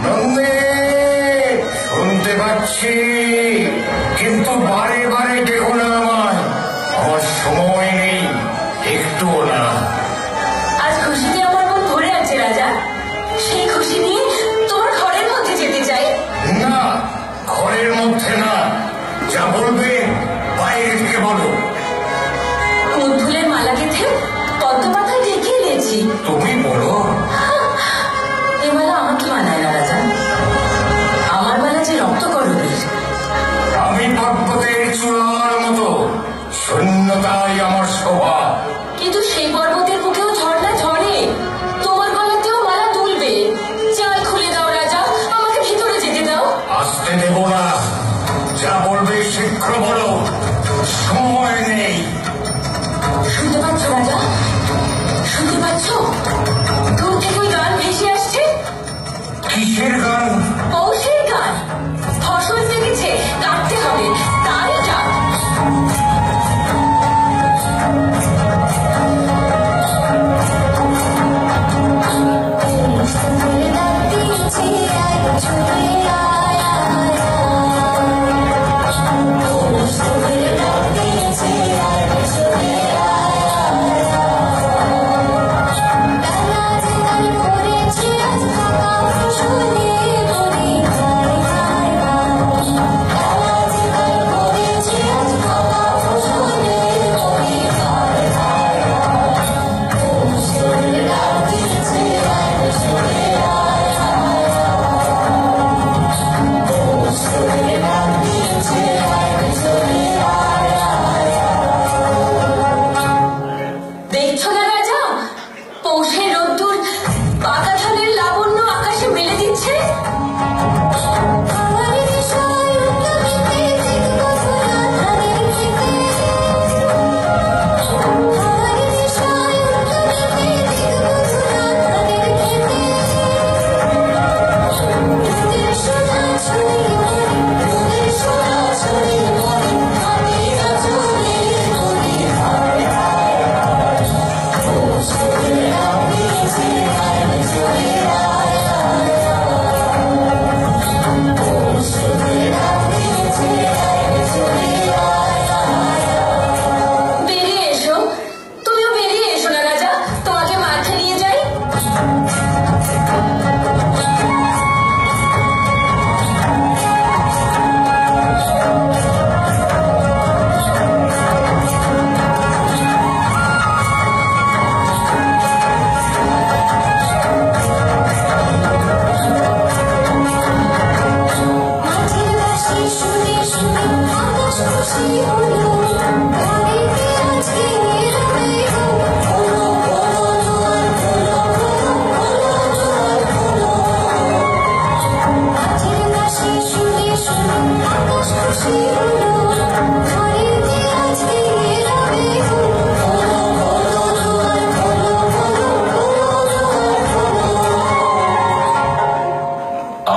নন্দে, শুনতে পাচ্ছি, কিন্তু বারে বারে দেখো না আমায়। আমার সময় নেই, একটুও না। আজ খুশিতে আমার মন ভরে আছে রাজা। সেই খুশি নিয়ে তোমার ঘরের মধ্যে যেতে চাই। না, ঘরের মধ্যে না। যা বলবে বাইরে থেকে বলো। মুদ্দুলের মালা গেঁথে পদ্ম পাতায় ঢেকে এনেছি। তুমি বলো। এ মালা আমাকে মানায় না রাজা। আমার মালা যে রক্ত করবীর। আমি পর্বতের চূড়ার মতো, শূন্যতাই আমার স্বভাব। কিন্তু সেই পর্বতের বুকেও ঝর্ণা ঝরে, তোমার গলাতেও মালা দুলবে। চাল খুলে দাও রাজা, আমাকে ভিতরে যেতে দাও। আসতে দেব না। যা বলবে শীঘ্র বলো, সময় নেই। শুনতে পাচ্ছ রাজা? শুনতে পাচ্ছ? দূর থেকে ওই গান ভেসে আসছে। কিসের গান? পৌষের গান। ফসল পেকেছে, কাটতে হবে, তাই ডাক। দেখছো না রাজা? পৌষের রোদ্দুর পাকা ধানের লাবণ্য আকাশে মেলে দিচ্ছে। বেরিয়ে এসো, তুমিও বেরিয়ে এসো না রাজা, তোমাকে মাঠে নিয়ে যাই।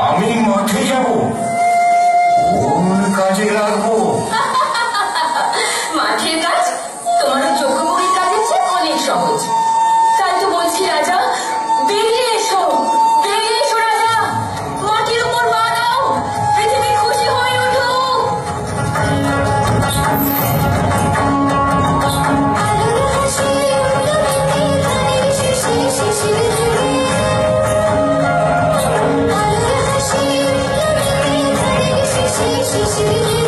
আমি মাঠে যাব? কোন কাজে লাগবো? মাঠের কাজ তোমার যোগ্যময়ীর কাজের চেয়ে অনেক সহজ। তাই তো বলছি রাজা, বেরিয়ে এসো, বেরিয়ে এসো রাজা। মাটির উপর পা দাও, পৃথিবী খুশি হয়ে উঠুক। শিশির